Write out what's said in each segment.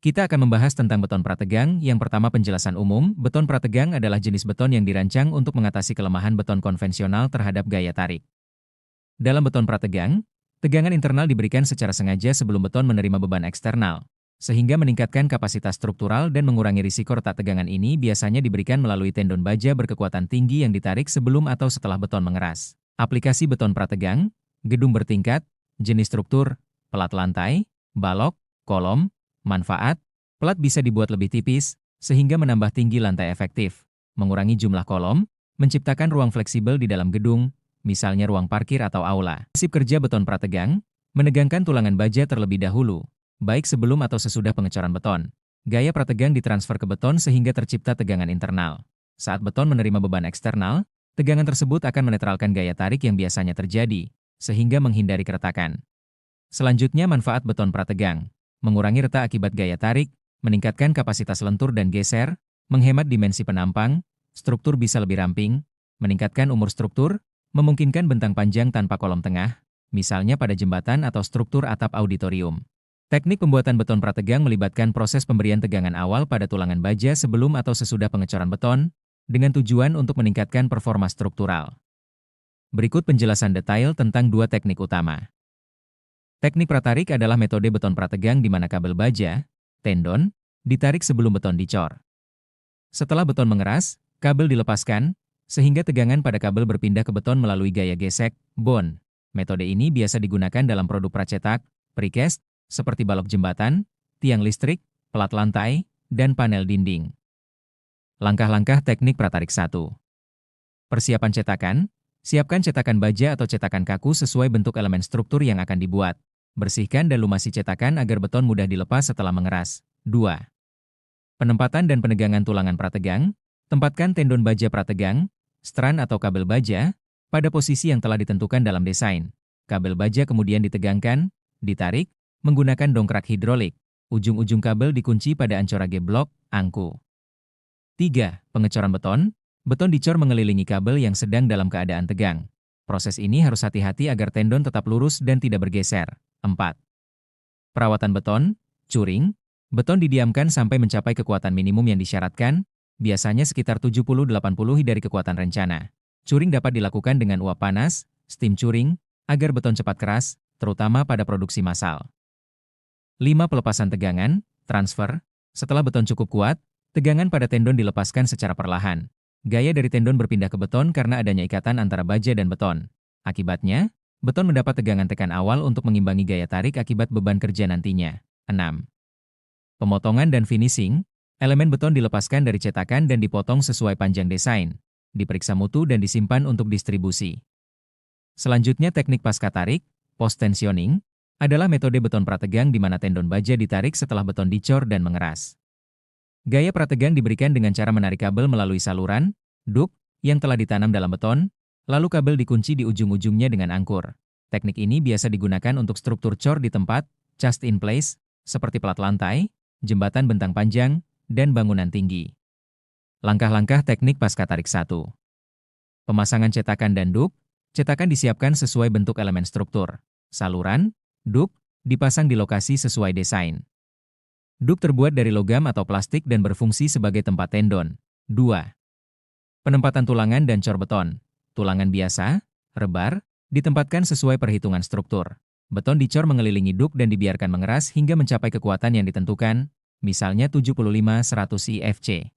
Kita akan membahas tentang beton prategang. Yang pertama, penjelasan umum. Beton prategang adalah jenis beton yang dirancang untuk mengatasi kelemahan beton konvensional terhadap gaya tarik. Dalam beton prategang, tegangan internal diberikan secara sengaja sebelum beton menerima beban eksternal, sehingga meningkatkan kapasitas struktural dan mengurangi risiko retak. Tegangan ini biasanya diberikan melalui tendon baja berkekuatan tinggi yang ditarik sebelum atau setelah beton mengeras. Aplikasi beton prategang, gedung bertingkat, jenis struktur, pelat lantai, balok, kolom. Manfaat, pelat bisa dibuat lebih tipis, sehingga menambah tinggi lantai efektif, mengurangi jumlah kolom, menciptakan ruang fleksibel di dalam gedung, misalnya ruang parkir atau aula. Prinsip kerja beton prategang, menegangkan tulangan baja terlebih dahulu, baik sebelum atau sesudah pengecoran beton. Gaya prategang ditransfer ke beton sehingga tercipta tegangan internal. Saat beton menerima beban eksternal, tegangan tersebut akan menetralkan gaya tarik yang biasanya terjadi, sehingga menghindari keretakan. Selanjutnya, manfaat beton prategang. Mengurangi retak akibat gaya tarik, meningkatkan kapasitas lentur dan geser, menghemat dimensi penampang, struktur bisa lebih ramping, meningkatkan umur struktur, memungkinkan bentang panjang tanpa kolom tengah, misalnya pada jembatan atau struktur atap auditorium. Teknik pembuatan beton prategang melibatkan proses pemberian tegangan awal pada tulangan baja sebelum atau sesudah pengecoran beton, dengan tujuan untuk meningkatkan performa struktural. Berikut penjelasan detail tentang dua teknik utama. Teknik pratarik adalah metode beton prategang di mana kabel baja, tendon, ditarik sebelum beton dicor. Setelah beton mengeras, kabel dilepaskan, sehingga tegangan pada kabel berpindah ke beton melalui gaya gesek, bond. Metode ini biasa digunakan dalam produk pracetak, precast, seperti balok jembatan, tiang listrik, pelat lantai, dan panel dinding. Langkah-langkah teknik pratarik 1. Persiapan cetakan. Siapkan cetakan baja atau cetakan kaku sesuai bentuk elemen struktur yang akan dibuat. Bersihkan dan lumasi cetakan agar beton mudah dilepas setelah mengeras. 2. Penempatan dan penegangan tulangan prategang. Tempatkan tendon baja prategang, strand atau kabel baja, pada posisi yang telah ditentukan dalam desain. Kabel baja kemudian ditegangkan, ditarik, menggunakan dongkrak hidrolik. Ujung-ujung kabel dikunci pada ancorage blok, angku. 3. Pengecoran beton. Beton dicor mengelilingi kabel yang sedang dalam keadaan tegang. Proses ini harus hati-hati agar tendon tetap lurus dan tidak bergeser. 4. Perawatan beton, curing. Beton didiamkan sampai mencapai kekuatan minimum yang disyaratkan, biasanya sekitar 70-80 dari kekuatan rencana. Curing dapat dilakukan dengan uap panas, steam curing, agar beton cepat keras, terutama pada produksi massal. 5. Pelepasan tegangan, transfer. Setelah beton cukup kuat, tegangan pada tendon dilepaskan secara perlahan. Gaya dari tendon berpindah ke beton karena adanya ikatan antara baja dan beton. Akibatnya, beton mendapat tegangan tekan awal untuk mengimbangi gaya tarik akibat beban kerja nantinya. 6. Pemotongan dan finishing. Elemen beton dilepaskan dari cetakan dan dipotong sesuai panjang desain. Diperiksa mutu dan disimpan untuk distribusi. Selanjutnya, teknik pasca tarik, post tensioning, adalah metode beton prategang di mana tendon baja ditarik setelah beton dicor dan mengeras. Gaya prategang diberikan dengan cara menarik kabel melalui saluran, duct, yang telah ditanam dalam beton, lalu kabel dikunci di ujung-ujungnya dengan angkur. Teknik ini biasa digunakan untuk struktur cor di tempat, cast in place, seperti pelat lantai, jembatan bentang panjang, dan bangunan tinggi. Langkah-langkah teknik pasca tarik 1. Pemasangan cetakan dan duct. Cetakan disiapkan sesuai bentuk elemen struktur. Saluran, duct, dipasang di lokasi sesuai desain. Duct terbuat dari logam atau plastik dan berfungsi sebagai tempat tendon. 2. Penempatan tulangan dan cor beton. Tulangan biasa, rebar, ditempatkan sesuai perhitungan struktur. Beton dicor mengelilingi duct dan dibiarkan mengeras hingga mencapai kekuatan yang ditentukan, misalnya 75-100 IFC.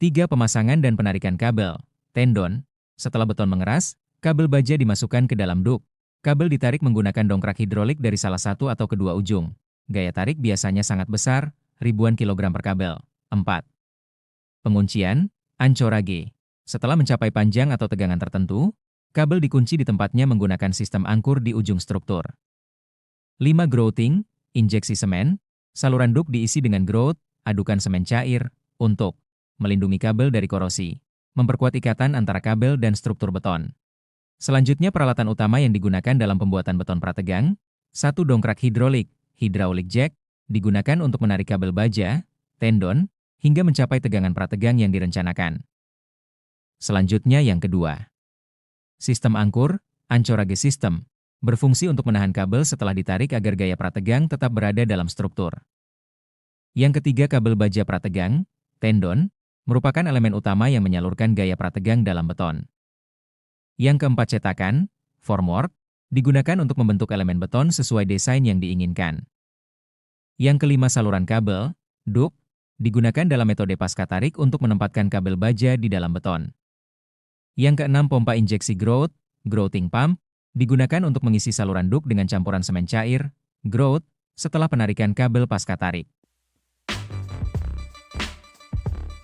3. Pemasangan dan penarikan kabel. Tendon. Setelah beton mengeras, kabel baja dimasukkan ke dalam duct. Kabel ditarik menggunakan dongkrak hidrolik dari salah satu atau kedua ujung. Gaya tarik biasanya sangat besar, ribuan kilogram per kabel. 4. Penguncian, ancorage. Setelah mencapai panjang atau tegangan tertentu, kabel dikunci di tempatnya menggunakan sistem angkur di ujung struktur. 5. Grouting, injeksi semen. Saluran duct diisi dengan grout, adukan semen cair, untuk melindungi kabel dari korosi, memperkuat ikatan antara kabel dan struktur beton. Selanjutnya, peralatan utama yang digunakan dalam pembuatan beton prategang. 1. Dongkrak hidrolik, hydraulic jack, digunakan untuk menarik kabel baja, tendon, hingga mencapai tegangan prategang yang direncanakan. Selanjutnya yang kedua. Sistem angkur, ancorage system, berfungsi untuk menahan kabel setelah ditarik agar gaya prategang tetap berada dalam struktur. Yang ketiga, kabel baja prategang, tendon, merupakan elemen utama yang menyalurkan gaya prategang dalam beton. Yang keempat, cetakan, formwork, digunakan untuk membentuk elemen beton sesuai desain yang diinginkan. Yang kelima, saluran kabel, duct, digunakan dalam metode pasca tarik untuk menempatkan kabel baja di dalam beton. Yang keenam, pompa injeksi grout, grouting pump, digunakan untuk mengisi saluran duct dengan campuran semen cair, grout, setelah penarikan kabel pasca tarik.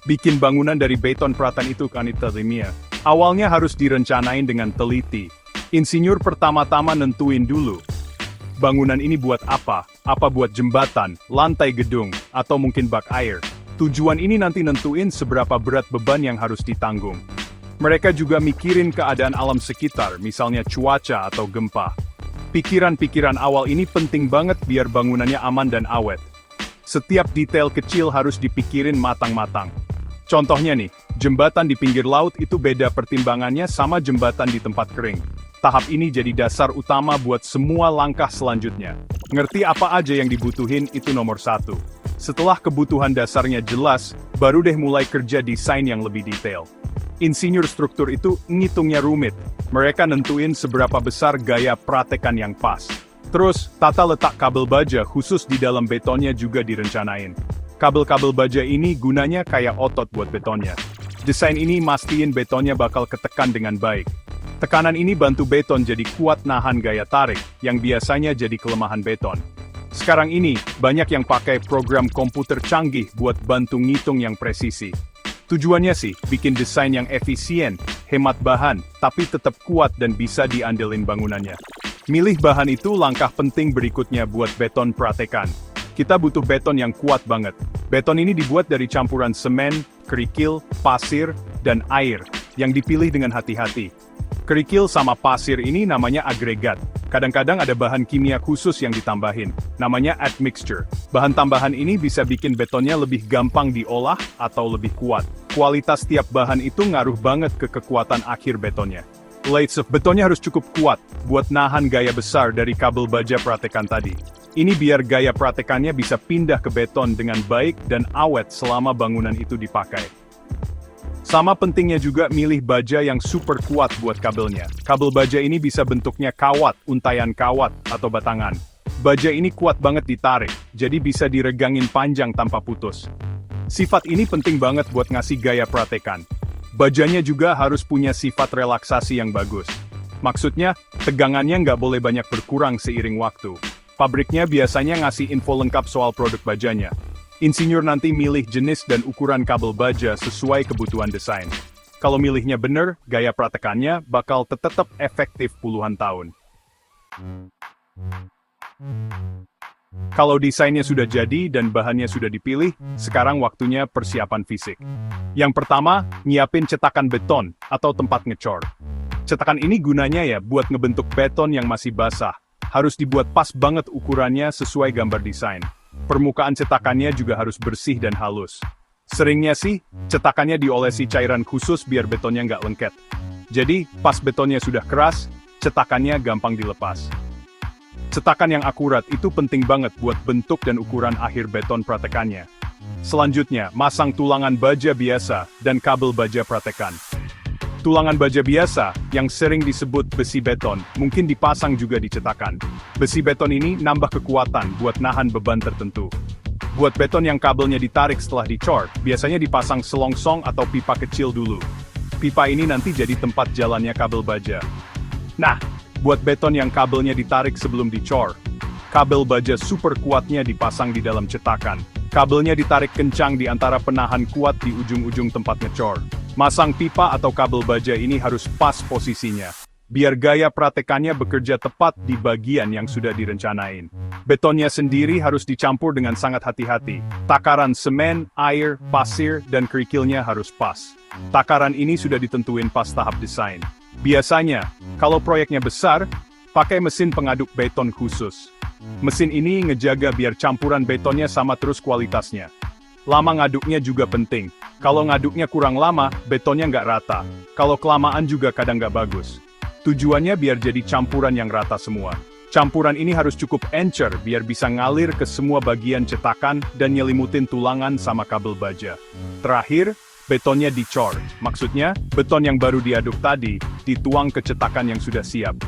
Bikin bangunan dari beton pratan itu kan Italimia. Awalnya harus direncanain dengan teliti. Insinyur pertama-tama nentuin dulu. Bangunan ini buat apa? Apa buat jembatan, lantai gedung, atau mungkin bak air? Tujuan ini nanti nentuin seberapa berat beban yang harus ditanggung. Mereka juga mikirin keadaan alam sekitar, misalnya cuaca atau gempa. Pikiran-pikiran awal ini penting banget biar bangunannya aman dan awet. Setiap detail kecil harus dipikirin matang-matang. Contohnya nih, jembatan di pinggir laut itu beda pertimbangannya sama jembatan di tempat kering. Tahap ini jadi dasar utama buat semua langkah selanjutnya. Ngerti apa aja yang dibutuhin itu nomor satu. Setelah kebutuhan dasarnya jelas, baru deh mulai kerja desain yang lebih detail. Insinyur struktur itu ngitungnya rumit. Mereka nentuin seberapa besar gaya pratekan yang pas. Terus, tata letak kabel baja khusus di dalam betonnya juga direncanain. Kabel-kabel baja ini gunanya kayak otot buat betonnya. Desain ini mastiin betonnya bakal ketekan dengan baik. Tekanan ini bantu beton jadi kuat nahan gaya tarik, yang biasanya jadi kelemahan beton. Sekarang ini, banyak yang pakai program komputer canggih buat bantu ngitung yang presisi. Tujuannya sih, bikin desain yang efisien, hemat bahan, tapi tetap kuat dan bisa diandelin bangunannya. Milih bahan itu langkah penting berikutnya buat beton pratekan. Kita butuh beton yang kuat banget. Beton ini dibuat dari campuran semen, kerikil, pasir, dan air, yang dipilih dengan hati-hati. Kerikil sama pasir ini namanya agregat. Kadang-kadang ada bahan kimia khusus yang ditambahin, namanya admixture. Bahan tambahan ini bisa bikin betonnya lebih gampang diolah atau lebih kuat. Kualitas tiap bahan itu ngaruh banget ke kekuatan akhir betonnya. Plates of betonnya harus cukup kuat, buat nahan gaya besar dari kabel baja pratekan tadi. Ini biar gaya pratekannya bisa pindah ke beton dengan baik dan awet selama bangunan itu dipakai. Sama pentingnya juga milih baja yang super kuat buat kabelnya. Kabel baja ini bisa bentuknya kawat, untayan kawat, atau batangan. Baja ini kuat banget ditarik, jadi bisa diregangin panjang tanpa putus. Sifat ini penting banget buat ngasih gaya pratekan. Bajanya juga harus punya sifat relaksasi yang bagus. Maksudnya, tegangannya nggak boleh banyak berkurang seiring waktu. Pabriknya biasanya ngasih info lengkap soal produk bajanya. Insinyur nanti milih jenis dan ukuran kabel baja sesuai kebutuhan desain. Kalau milihnya bener, gaya pratekannya bakal tetap efektif puluhan tahun. Kalau desainnya sudah jadi dan bahannya sudah dipilih, sekarang waktunya persiapan fisik. Yang pertama, nyiapin cetakan beton atau tempat ngecor. Cetakan ini gunanya ya buat ngebentuk beton yang masih basah. Harus dibuat pas banget ukurannya sesuai gambar desain. Permukaan cetakannya juga harus bersih dan halus. Seringnya sih, cetakannya diolesi cairan khusus biar betonnya nggak lengket. Jadi, pas betonnya sudah keras, cetakannya gampang dilepas. Cetakan yang akurat itu penting banget buat bentuk dan ukuran akhir beton pratekannya. Selanjutnya, masang tulangan baja biasa dan kabel baja pratekan. Tulangan baja biasa, yang sering disebut besi beton, mungkin dipasang juga di cetakan. Besi beton ini nambah kekuatan buat nahan beban tertentu. Buat beton yang kabelnya ditarik setelah dicor, biasanya dipasang selongsong atau pipa kecil dulu. Pipa ini nanti jadi tempat jalannya kabel baja. Nah, buat beton yang kabelnya ditarik sebelum dicor, kabel baja super kuatnya dipasang di dalam cetakan. Kabelnya ditarik kencang di antara penahan kuat di ujung-ujung tempat ngecor. Masang pipa atau kabel baja ini harus pas posisinya, biar gaya pratekannya bekerja tepat di bagian yang sudah direncanain. Betonnya sendiri harus dicampur dengan sangat hati-hati. Takaran semen, air, pasir, dan kerikilnya harus pas. Takaran ini sudah ditentuin pas tahap desain. Biasanya, kalau proyeknya besar, pakai mesin pengaduk beton khusus. Mesin ini ngejaga biar campuran betonnya sama terus kualitasnya. Lama ngaduknya juga penting. Kalau ngaduknya kurang lama, betonnya nggak rata. Kalau kelamaan juga kadang nggak bagus. Tujuannya biar jadi campuran yang rata semua. Campuran ini harus cukup encer biar bisa ngalir ke semua bagian cetakan dan nyelimutin tulangan sama kabel baja. Terakhir, betonnya dicor. Maksudnya, beton yang baru diaduk tadi, dituang ke cetakan yang sudah siap.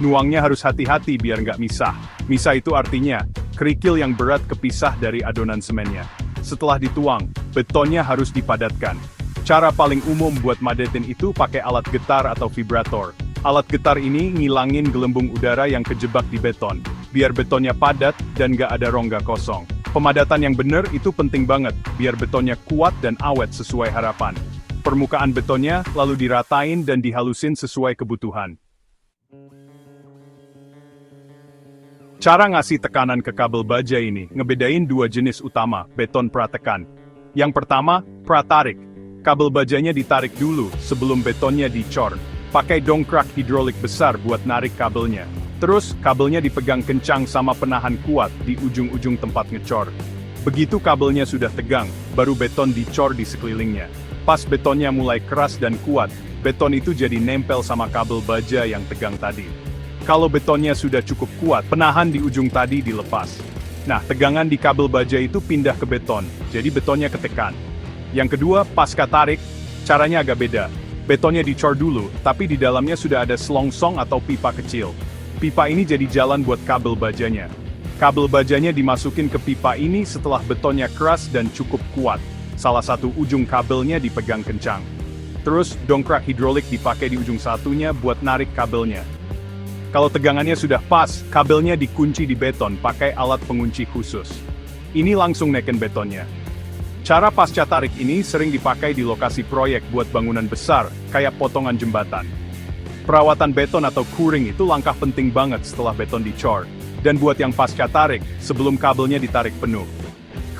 Nuangnya harus hati-hati biar nggak misah. Misah itu artinya, kerikil yang berat kepisah dari adonan semennya. Setelah dituang, betonnya harus dipadatkan. Cara paling umum buat madetin itu pakai alat getar atau vibrator. Alat getar ini ngilangin gelembung udara yang kejebak di beton, biar betonnya padat dan nggak ada rongga kosong. Pemadatan yang benar itu penting banget, biar betonnya kuat dan awet sesuai harapan. Permukaan betonnya lalu diratain dan dihalusin sesuai kebutuhan. Cara ngasih tekanan ke kabel baja ini ngebedain dua jenis utama beton pratekan. Yang pertama, pratarik. Kabel bajanya ditarik dulu sebelum betonnya dicor. Pakai dongkrak hidrolik besar buat narik kabelnya. Terus, kabelnya dipegang kencang sama penahan kuat di ujung-ujung tempat ngecor. Begitu kabelnya sudah tegang, baru beton dicor di sekelilingnya. Pas betonnya mulai keras dan kuat, beton itu jadi nempel sama kabel baja yang tegang tadi. Kalau betonnya sudah cukup kuat, penahan di ujung tadi dilepas. Nah, tegangan di kabel baja itu pindah ke beton, jadi betonnya ketekan. Yang kedua, pasca tarik, caranya agak beda. Betonnya dicor dulu, tapi di dalamnya sudah ada selongsong atau pipa kecil. Pipa ini jadi jalan buat kabel bajanya. Kabel bajanya dimasukin ke pipa ini setelah betonnya keras dan cukup kuat. Salah satu ujung kabelnya dipegang kencang. Terus, dongkrak hidrolik dipakai di ujung satunya buat narik kabelnya. Kalau tegangannya sudah pas, kabelnya dikunci di beton pakai alat pengunci khusus. Ini langsung neken betonnya. Cara pasca tarik ini sering dipakai di lokasi proyek buat bangunan besar, kayak potongan jembatan. Perawatan beton atau curing itu langkah penting banget setelah beton dicor. Dan buat yang pasca tarik, sebelum kabelnya ditarik penuh.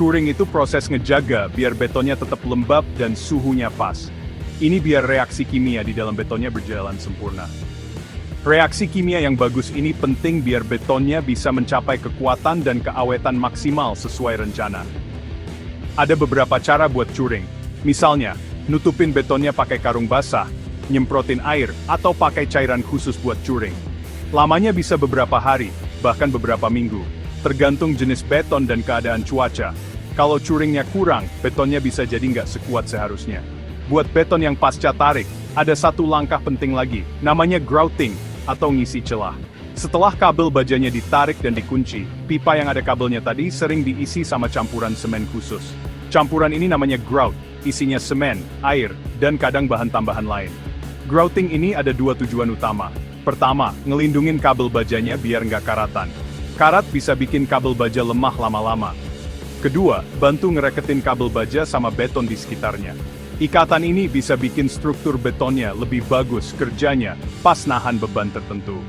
Curing itu proses ngejaga biar betonnya tetap lembab dan suhunya pas. Ini biar reaksi kimia di dalam betonnya berjalan sempurna. Reaksi kimia yang bagus ini penting biar betonnya bisa mencapai kekuatan dan keawetan maksimal sesuai rencana. Ada beberapa cara buat curing. Misalnya, nutupin betonnya pakai karung basah, nyemprotin air, atau pakai cairan khusus buat curing. Lamanya bisa beberapa hari, bahkan beberapa minggu. Tergantung jenis beton dan keadaan cuaca. Kalau curingnya kurang, betonnya bisa jadi nggak sekuat seharusnya. Buat beton yang pasca tarik, ada satu langkah penting lagi, namanya grouting, atau ngisi celah. Setelah kabel bajanya ditarik dan dikunci, pipa yang ada kabelnya tadi sering diisi sama campuran semen khusus. Campuran ini namanya grout, isinya semen, air, dan kadang bahan tambahan lain. Grouting ini ada dua tujuan utama. Pertama, ngelindungin kabel bajanya biar nggak karatan. Karat bisa bikin kabel baja lemah lama-lama. Kedua, bantu ngereketin kabel baja sama beton di sekitarnya. Ikatan ini bisa bikin struktur betonnya lebih bagus kerjanya pas nahan beban tertentu.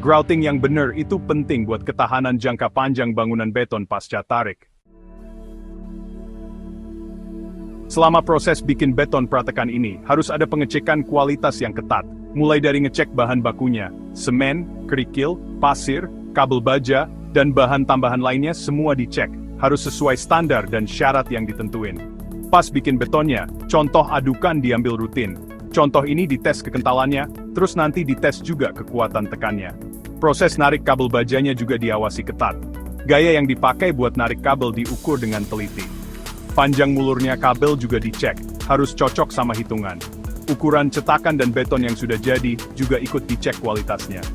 Grouting yang benar itu penting buat ketahanan jangka panjang bangunan beton pasca tarik. Selama proses bikin beton pratekan ini, harus ada pengecekan kualitas yang ketat. Mulai dari ngecek bahan bakunya, semen, kerikil, pasir, kabel baja, dan bahan tambahan lainnya semua dicek. Harus sesuai standar dan syarat yang ditentuin. Pas bikin betonnya, contoh adukan diambil rutin. Contoh ini dites kekentalannya, terus nanti dites juga kekuatan tekannya. Proses narik kabel bajanya juga diawasi ketat. Gaya yang dipakai buat narik kabel diukur dengan teliti. Panjang mulurnya kabel juga dicek, harus cocok sama hitungan. Ukuran cetakan dan beton yang sudah jadi juga ikut dicek kualitasnya.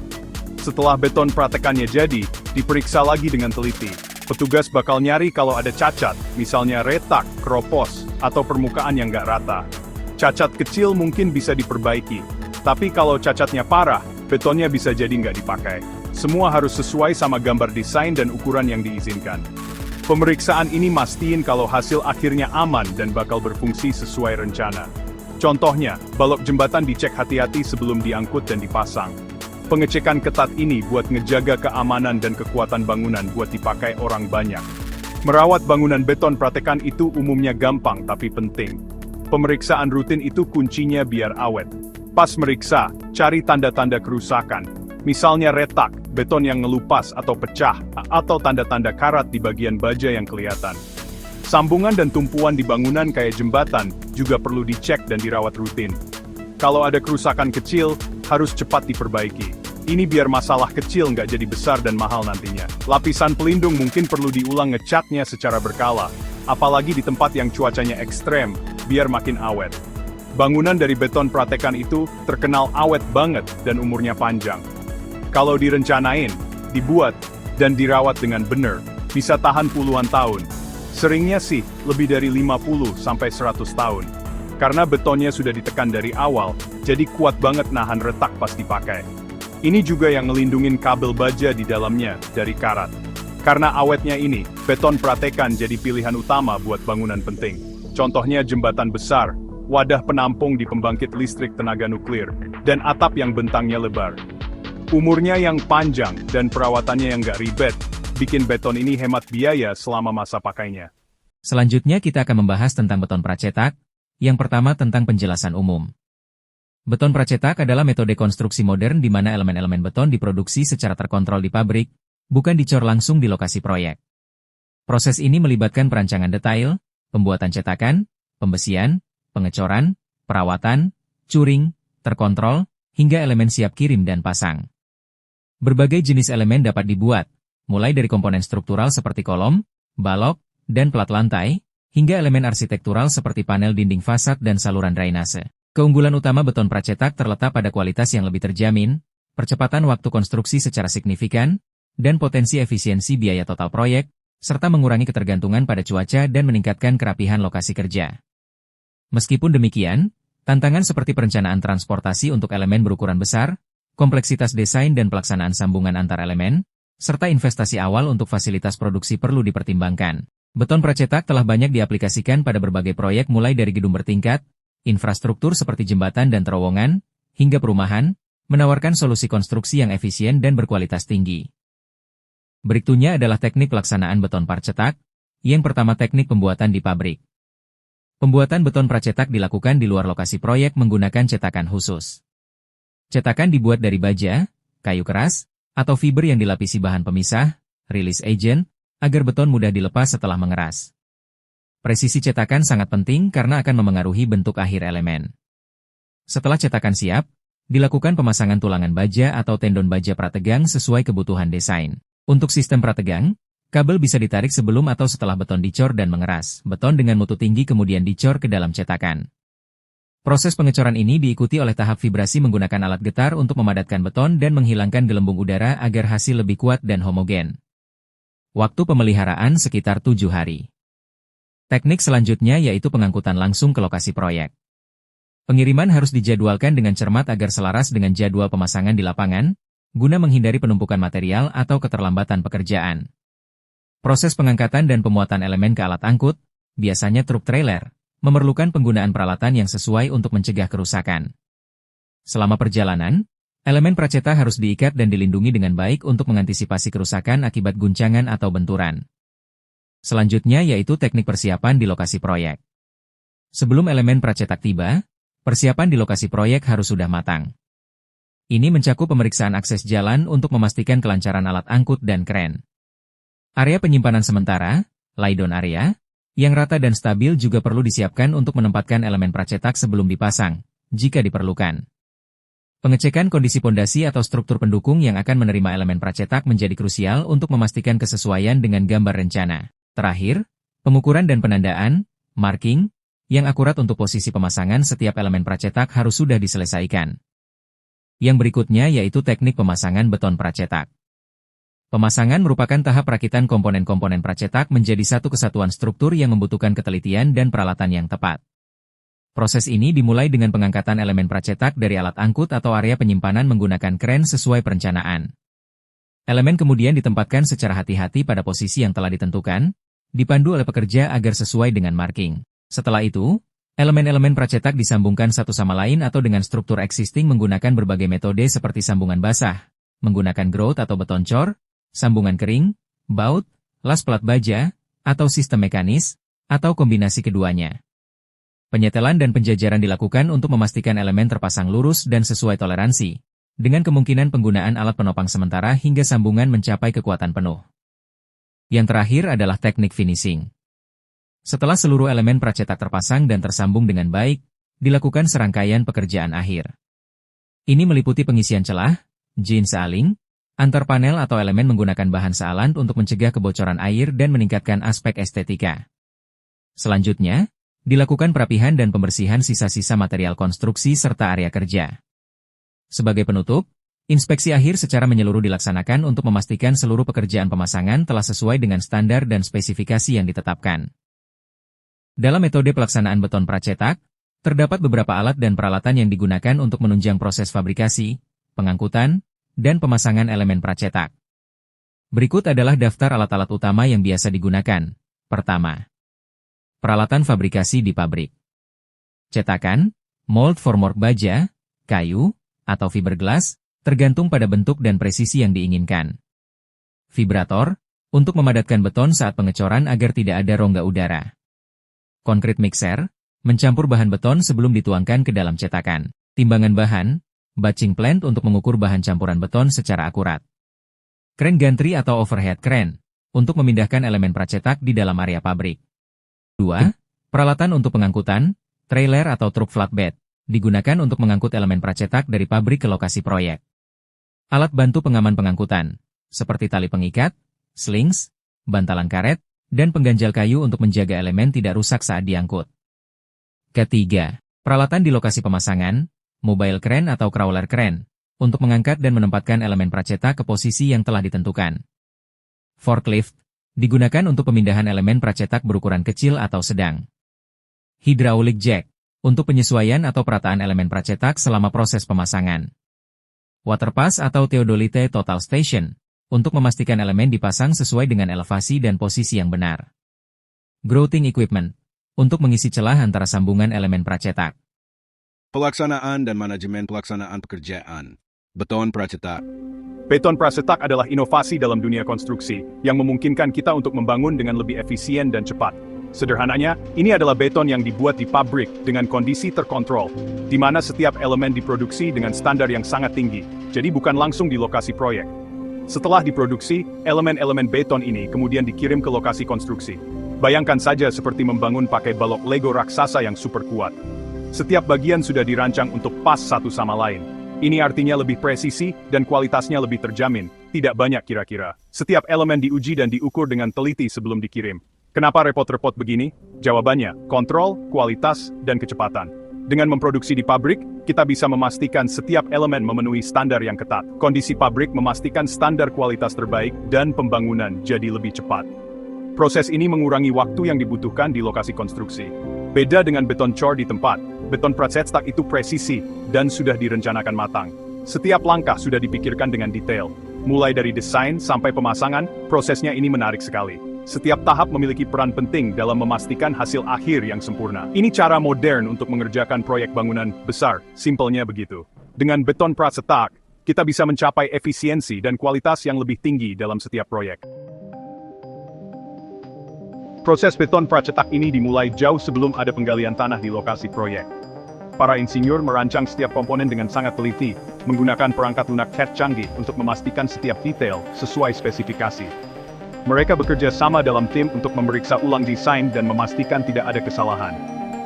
Setelah beton pratekannya jadi, diperiksa lagi dengan teliti. Petugas bakal nyari kalau ada cacat, misalnya retak, keropos, atau permukaan yang nggak rata. Cacat kecil mungkin bisa diperbaiki, tapi kalau cacatnya parah, betonnya bisa jadi nggak dipakai. Semua harus sesuai sama gambar desain dan ukuran yang diizinkan. Pemeriksaan ini mastiin kalau hasil akhirnya aman dan bakal berfungsi sesuai rencana. Contohnya, balok jembatan dicek hati-hati sebelum diangkut dan dipasang. Pengecekan ketat ini buat ngejaga keamanan dan kekuatan bangunan buat dipakai orang banyak. Merawat bangunan beton pratekan itu umumnya gampang tapi penting. Pemeriksaan rutin itu kuncinya biar awet. Pas meriksa, cari tanda-tanda kerusakan. Misalnya retak, beton yang ngelupas atau pecah, atau tanda-tanda karat di bagian baja yang kelihatan. Sambungan dan tumpuan di bangunan kayak jembatan juga perlu dicek dan dirawat rutin. Kalau ada kerusakan kecil, harus cepat diperbaiki. Ini biar masalah kecil nggak jadi besar dan mahal nantinya. Lapisan pelindung mungkin perlu diulang ngecatnya secara berkala, apalagi di tempat yang cuacanya ekstrem, biar makin awet. Bangunan dari beton pratekan itu terkenal awet banget dan umurnya panjang. Kalau direncanain, dibuat, dan dirawat dengan benar, bisa tahan puluhan tahun. Seringnya sih, lebih dari 50-100 tahun. Karena betonnya sudah ditekan dari awal, jadi kuat banget nahan retak pas dipakai. Ini juga yang ngelindungin kabel baja di dalamnya dari karat. Karena awetnya ini, beton pratekan jadi pilihan utama buat bangunan penting. Contohnya jembatan besar, wadah penampung di pembangkit listrik tenaga nuklir, dan atap yang bentangnya lebar. Umurnya yang panjang dan perawatannya yang nggak ribet, bikin beton ini hemat biaya selama masa pakainya. Selanjutnya kita akan membahas tentang beton pracetak. Yang pertama tentang penjelasan umum. Beton pracetak adalah metode konstruksi modern di mana elemen-elemen beton diproduksi secara terkontrol di pabrik, bukan dicor langsung di lokasi proyek. Proses ini melibatkan perancangan detail, pembuatan cetakan, pembesian, pengecoran, perawatan, curing, terkontrol, hingga elemen siap kirim dan pasang. Berbagai jenis elemen dapat dibuat, mulai dari komponen struktural seperti kolom, balok, dan plat lantai, hingga elemen arsitektural seperti panel dinding fasad dan saluran drainase. Keunggulan utama beton pracetak terletak pada kualitas yang lebih terjamin, percepatan waktu konstruksi secara signifikan, dan potensi efisiensi biaya total proyek, serta mengurangi ketergantungan pada cuaca dan meningkatkan kerapihan lokasi kerja. Meskipun demikian, tantangan seperti perencanaan transportasi untuk elemen berukuran besar, kompleksitas desain dan pelaksanaan sambungan antar elemen, serta investasi awal untuk fasilitas produksi perlu dipertimbangkan. Beton pracetak telah banyak diaplikasikan pada berbagai proyek mulai dari gedung bertingkat, infrastruktur seperti jembatan dan terowongan, hingga perumahan, menawarkan solusi konstruksi yang efisien dan berkualitas tinggi. Berikutnya adalah teknik pelaksanaan beton pracetak. Yang pertama teknik pembuatan di pabrik. Pembuatan beton pracetak dilakukan di luar lokasi proyek menggunakan cetakan khusus. Cetakan dibuat dari baja, kayu keras, atau fiber yang dilapisi bahan pemisah, release agent, agar beton mudah dilepas setelah mengeras. Presisi cetakan sangat penting karena akan memengaruhi bentuk akhir elemen. Setelah cetakan siap, dilakukan pemasangan tulangan baja atau tendon baja prategang sesuai kebutuhan desain. Untuk sistem prategang, kabel bisa ditarik sebelum atau setelah beton dicor dan mengeras. Beton dengan mutu tinggi kemudian dicor ke dalam cetakan. Proses pengecoran ini diikuti oleh tahap vibrasi menggunakan alat getar untuk memadatkan beton dan menghilangkan gelembung udara agar hasil lebih kuat dan homogen. Waktu pemeliharaan sekitar 7 hari. Teknik selanjutnya yaitu pengangkutan langsung ke lokasi proyek. Pengiriman harus dijadwalkan dengan cermat agar selaras dengan jadwal pemasangan di lapangan, guna menghindari penumpukan material atau keterlambatan pekerjaan. Proses pengangkatan dan pemuatan elemen ke alat angkut, biasanya truk trailer, memerlukan penggunaan peralatan yang sesuai untuk mencegah kerusakan. Selama perjalanan, elemen pracetak harus diikat dan dilindungi dengan baik untuk mengantisipasi kerusakan akibat guncangan atau benturan. Selanjutnya yaitu teknik persiapan di lokasi proyek. Sebelum elemen pracetak tiba, persiapan di lokasi proyek harus sudah matang. Ini mencakup pemeriksaan akses jalan untuk memastikan kelancaran alat angkut dan kren. Area penyimpanan sementara, laydown area, yang rata dan stabil juga perlu disiapkan untuk menempatkan elemen pracetak sebelum dipasang, jika diperlukan. Pengecekan kondisi pondasi atau struktur pendukung yang akan menerima elemen pracetak menjadi krusial untuk memastikan kesesuaian dengan gambar rencana. Terakhir, pengukuran dan penandaan, marking, yang akurat untuk posisi pemasangan setiap elemen pracetak harus sudah diselesaikan. Yang berikutnya yaitu teknik pemasangan beton pracetak. Pemasangan merupakan tahap perakitan komponen-komponen pracetak menjadi satu kesatuan struktur yang membutuhkan ketelitian dan peralatan yang tepat. Proses ini dimulai dengan pengangkatan elemen pracetak dari alat angkut atau area penyimpanan menggunakan kren sesuai perencanaan. Elemen kemudian ditempatkan secara hati-hati pada posisi yang telah ditentukan, dipandu oleh pekerja agar sesuai dengan marking. Setelah itu, elemen-elemen pracetak disambungkan satu sama lain atau dengan struktur existing menggunakan berbagai metode seperti sambungan basah, menggunakan grout atau beton cor, sambungan kering, baut, las plat baja, atau sistem mekanis, atau kombinasi keduanya. Penyetelan dan penjajaran dilakukan untuk memastikan elemen terpasang lurus dan sesuai toleransi, dengan kemungkinan penggunaan alat penopang sementara hingga sambungan mencapai kekuatan penuh. Yang terakhir adalah teknik finishing. Setelah seluruh elemen pracetak terpasang dan tersambung dengan baik, dilakukan serangkaian pekerjaan akhir. Ini meliputi pengisian celah, Jin sealing, antar panel atau elemen menggunakan bahan sealant untuk mencegah kebocoran air dan meningkatkan aspek estetika. Selanjutnya, dilakukan perapihan dan pembersihan sisa-sisa material konstruksi serta area kerja. Sebagai penutup, inspeksi akhir secara menyeluruh dilaksanakan untuk memastikan seluruh pekerjaan pemasangan telah sesuai dengan standar dan spesifikasi yang ditetapkan. Dalam metode pelaksanaan beton pracetak, terdapat beberapa alat dan peralatan yang digunakan untuk menunjang proses fabrikasi, pengangkutan, dan pemasangan elemen pracetak. Berikut adalah daftar alat-alat utama yang biasa digunakan. Pertama, peralatan fabrikasi di pabrik. Cetakan, mold formwork baja, kayu, atau fiberglass, tergantung pada bentuk dan presisi yang diinginkan. Vibrator, untuk memadatkan beton saat pengecoran agar tidak ada rongga udara. Concrete mixer, mencampur bahan beton sebelum dituangkan ke dalam cetakan. Timbangan bahan, batching plant untuk mengukur bahan campuran beton secara akurat. Crane gantry atau overhead crane, untuk memindahkan elemen pracetak di dalam area pabrik. 2. Peralatan untuk pengangkutan, trailer atau truk flatbed, digunakan untuk mengangkut elemen pracetak dari pabrik ke lokasi proyek. Alat bantu pengaman pengangkutan, seperti tali pengikat, slings, bantalan karet, dan pengganjal kayu untuk menjaga elemen tidak rusak saat diangkut. Ketiga, peralatan di lokasi pemasangan, mobile crane atau crawler crane, untuk mengangkat dan menempatkan elemen pracetak ke posisi yang telah ditentukan. Forklift, digunakan untuk pemindahan elemen pracetak berukuran kecil atau sedang. Hydraulic jack, untuk penyesuaian atau perataan elemen pracetak selama proses pemasangan. Waterpass atau theodolite total station, untuk memastikan elemen dipasang sesuai dengan elevasi dan posisi yang benar. Grouting equipment, untuk mengisi celah antara sambungan elemen pracetak. Pelaksanaan dan manajemen pelaksanaan pekerjaan. Beton pracetak. Beton pracetak adalah inovasi dalam dunia konstruksi yang memungkinkan kita untuk membangun dengan lebih efisien dan cepat. Sederhananya, ini adalah beton yang dibuat di pabrik dengan kondisi terkontrol, di mana setiap elemen diproduksi dengan standar yang sangat tinggi, jadi bukan langsung di lokasi proyek. Setelah diproduksi, elemen-elemen beton ini kemudian dikirim ke lokasi konstruksi. Bayangkan saja seperti membangun pakai balok Lego raksasa yang super kuat. Setiap bagian sudah dirancang untuk pas satu sama lain. Ini artinya lebih presisi dan kualitasnya lebih terjamin, tidak banyak kira-kira. Setiap elemen diuji dan diukur dengan teliti sebelum dikirim. Kenapa repot-repot begini? Jawabannya, kontrol, kualitas, dan kecepatan. Dengan memproduksi di pabrik, kita bisa memastikan setiap elemen memenuhi standar yang ketat. Kondisi pabrik memastikan standar kualitas terbaik dan pembangunan jadi lebih cepat. Proses ini mengurangi waktu yang dibutuhkan di lokasi konstruksi. Beda dengan beton cor di tempat, beton pracetak itu presisi dan sudah direncanakan matang. Setiap langkah sudah dipikirkan dengan detail. Mulai dari desain sampai pemasangan, prosesnya ini menarik sekali. Setiap tahap memiliki peran penting dalam memastikan hasil akhir yang sempurna. Ini cara modern untuk mengerjakan proyek bangunan besar, simpelnya begitu. Dengan beton pracetak, kita bisa mencapai efisiensi dan kualitas yang lebih tinggi dalam setiap proyek. Proses beton pracetak ini dimulai jauh sebelum ada penggalian tanah di lokasi proyek. Para insinyur merancang setiap komponen dengan sangat teliti, menggunakan perangkat lunak CAD canggih untuk memastikan setiap detail sesuai spesifikasi. Mereka bekerja sama dalam tim untuk memeriksa ulang desain dan memastikan tidak ada kesalahan.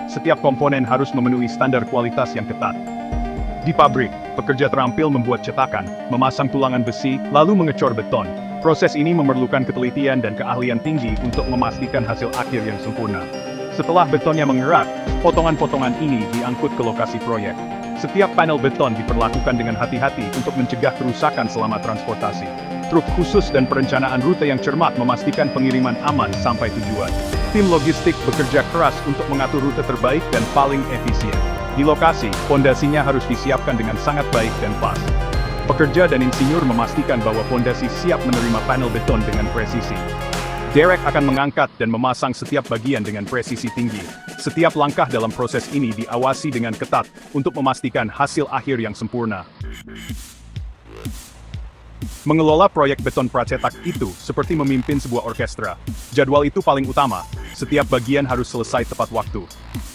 Setiap komponen harus memenuhi standar kualitas yang ketat. Di pabrik, pekerja terampil membuat cetakan, memasang tulangan besi, lalu mengecor beton. Proses ini memerlukan ketelitian dan keahlian tinggi untuk memastikan hasil akhir yang sempurna. Setelah betonnya mengerat, potongan-potongan ini diangkut ke lokasi proyek. Setiap panel beton diperlakukan dengan hati-hati untuk mencegah kerusakan selama transportasi. Truk khusus dan perencanaan rute yang cermat memastikan pengiriman aman sampai tujuan. Tim logistik bekerja keras untuk mengatur rute terbaik dan paling efisien. Di lokasi, fondasinya harus disiapkan dengan sangat baik dan pas. Pekerja dan insinyur memastikan bahwa fondasi siap menerima panel beton dengan presisi. Derek akan mengangkat dan memasang setiap bagian dengan presisi tinggi. Setiap langkah dalam proses ini diawasi dengan ketat untuk memastikan hasil akhir yang sempurna. Mengelola proyek beton pracetak itu seperti memimpin sebuah orkestra. Jadwal itu paling utama. Setiap bagian harus selesai tepat waktu.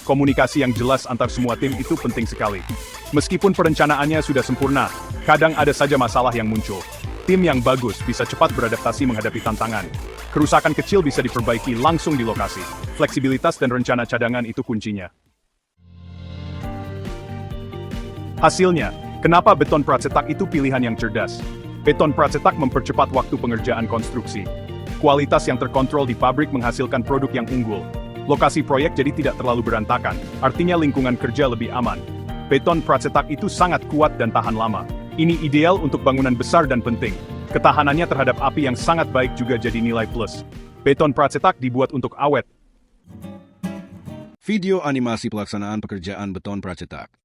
Komunikasi yang jelas antar semua tim itu penting sekali. Meskipun perencanaannya sudah sempurna, kadang ada saja masalah yang muncul. Tim yang bagus bisa cepat beradaptasi menghadapi tantangan. Kerusakan kecil bisa diperbaiki langsung di lokasi. Fleksibilitas dan rencana cadangan itu kuncinya. Hasilnya, Kenapa beton pracetak itu pilihan yang cerdas? Beton pracetak mempercepat waktu pengerjaan konstruksi. Kualitas yang terkontrol di pabrik menghasilkan produk yang unggul. Lokasi proyek jadi tidak terlalu berantakan, artinya lingkungan kerja lebih aman. Beton pracetak itu sangat kuat dan tahan lama. Ini ideal untuk bangunan besar dan penting. Ketahanannya terhadap api yang sangat baik juga jadi nilai plus. Beton pracetak dibuat untuk awet. Video animasi pelaksanaan pekerjaan beton pracetak.